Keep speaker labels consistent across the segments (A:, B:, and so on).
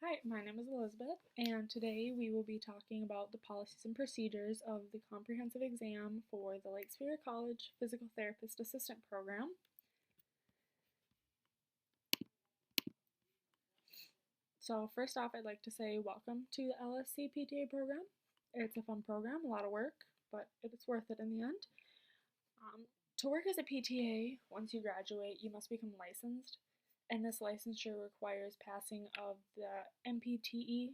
A: Hi, my name is Elizabeth, and today we will be talking about the policies and procedures of the comprehensive exam for the Lake Superior College Physical Therapist Assistant Program. So first off, I'd like to say welcome to the LSC PTA program. It's a fun program, a lot of work, but it's worth it in the end. To work as a PTA, once you graduate, you must become licensed, and this licensure requires passing of the MPTE,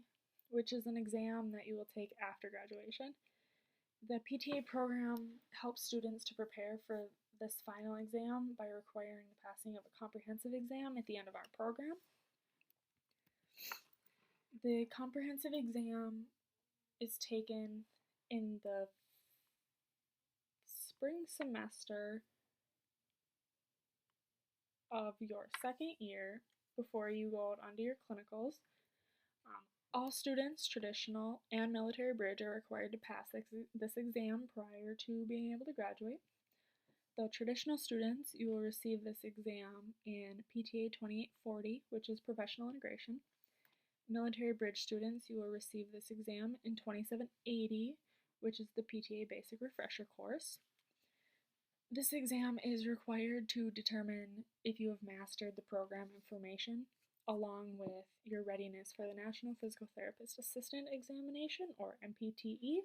A: which is an exam that you will take after graduation. The PTA program helps students to prepare for this final exam by requiring the passing of a comprehensive exam at the end of our program. The comprehensive exam is taken in the spring semester of your second year before you go out onto your clinicals. All students, traditional and military bridge, are required to pass this exam prior to being able to graduate. The traditional students, you will receive this exam in PTA 2840, which is professional integration. Military bridge students, you will receive this exam in 2780, which is the PTA basic refresher course. This exam is required to determine if you have mastered the program information, along with your readiness for the National Physical Therapist Assistant Examination, or MPTE.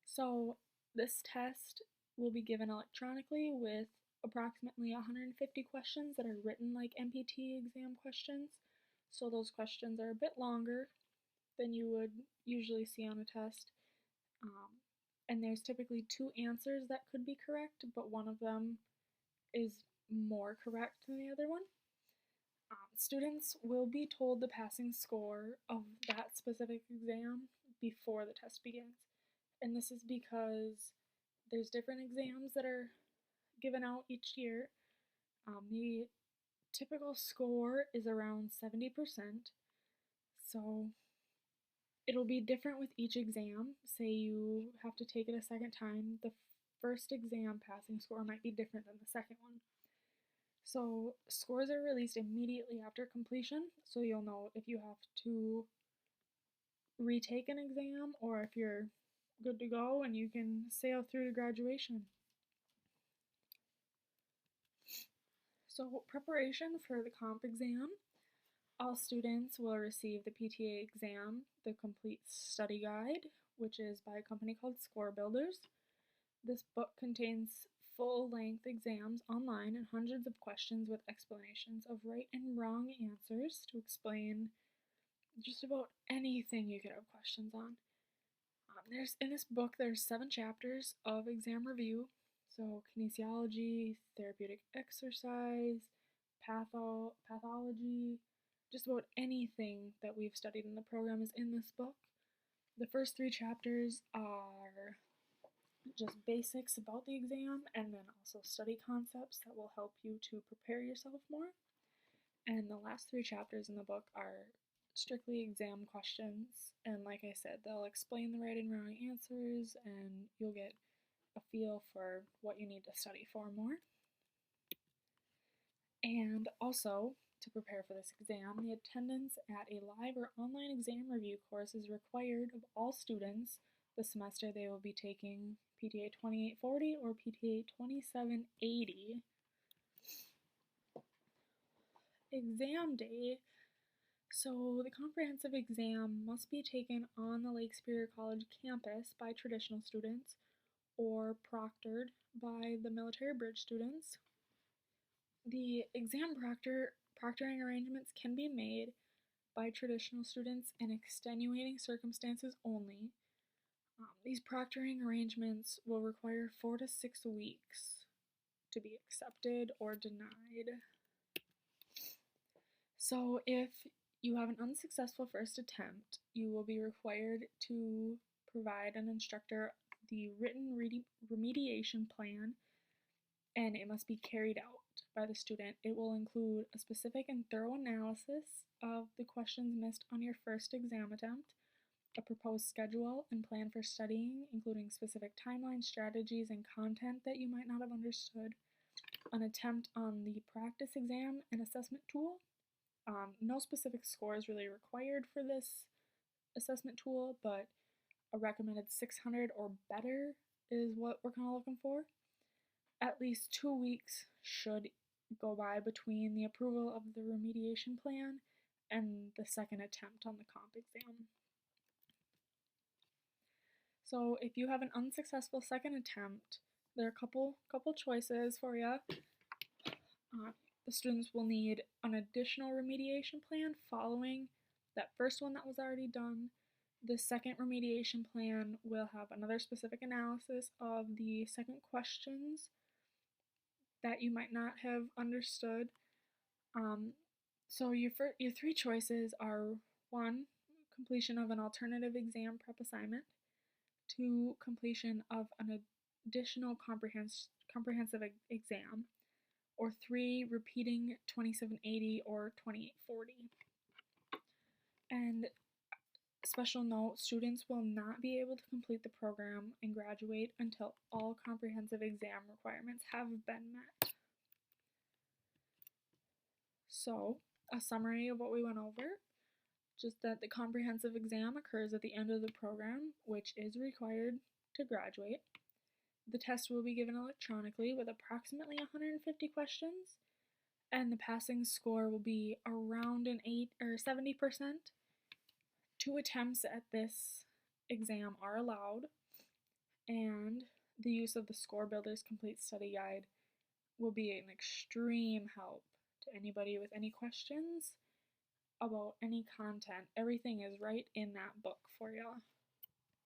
A: So this test will be given electronically with approximately 150 questions that are written like MPT exam questions. So those questions are a bit longer than you would usually see on a test. And there's typically two answers that could be correct, but one of them is more correct than the other one. Students will be told the passing score of that specific exam before the test begins. And this is because there's different exams that are given out each year. The typical score is around 70%, so it'll be different with each exam. Say you have to take it a second time, the first exam passing score might be different than the second one. So scores are released immediately after completion, so you'll know if you have to retake an exam or if you're good to go and you can sail through to graduation. So preparation for the comp exam. All students will receive the PTA exam, the complete study guide, which is by a company called Score Builders. This book contains full-length exams online and hundreds of questions with explanations of right and wrong answers to explain just about anything you could have questions on. In this book, there's 7 chapters of exam review. So kinesiology, therapeutic exercise, pathology, just about anything that we've studied in the program is in this book. The first 3 chapters are just basics about the exam, and then also study concepts that will help you to prepare yourself more. And the last 3 chapters in the book are strictly exam questions, and like I said, they'll explain the right and wrong answers, and you'll get a feel for what you need to study for more. And also, to prepare for this exam, the attendance at a live or online exam review course is required of all students the semester they will be taking PTA 2840 or PTA 2780. Exam day. So the comprehensive exam must be taken on the Lake Superior College campus by traditional students or proctored by the military bridge students. The exam proctoring arrangements can be made by traditional students in extenuating circumstances only. These proctoring arrangements will require 4 to 6 weeks to be accepted or denied. So if you have an unsuccessful first attempt, you will be required to provide an instructor the written remediation plan, and it must be carried out by the student. It will include a specific and thorough analysis of the questions missed on your first exam attempt, a proposed schedule and plan for studying, including specific timelines, strategies, and content that you might not have understood, an attempt on the practice exam and assessment tool, No specific score is really required for this assessment tool, but a recommended 600 or better is what we're kind of looking for. At least 2 weeks should go by between the approval of the remediation plan and the second attempt on the comp exam. So if you have an unsuccessful second attempt, there are a couple choices for you. The students will need an additional remediation plan following that first one that was already done. The second remediation plan will have another specific analysis of the second questions that you might not have understood. So your three choices are: 1, completion of an alternative exam prep assignment; 2, completion of an additional comprehensive exam; or 3, repeating 2780 or 2840. And special note, students will not be able to complete the program and graduate until all comprehensive exam requirements have been met. So, a summary of what we went over: just that the comprehensive exam occurs at the end of the program, which is required to graduate. The test will be given electronically with approximately 150 questions, and the passing score will be around an 8 or 70%. 2 attempts at this exam are allowed, and the use of the Score Builders Complete Study Guide will be an extreme help to anybody with any questions about any content. Everything is right in that book for you.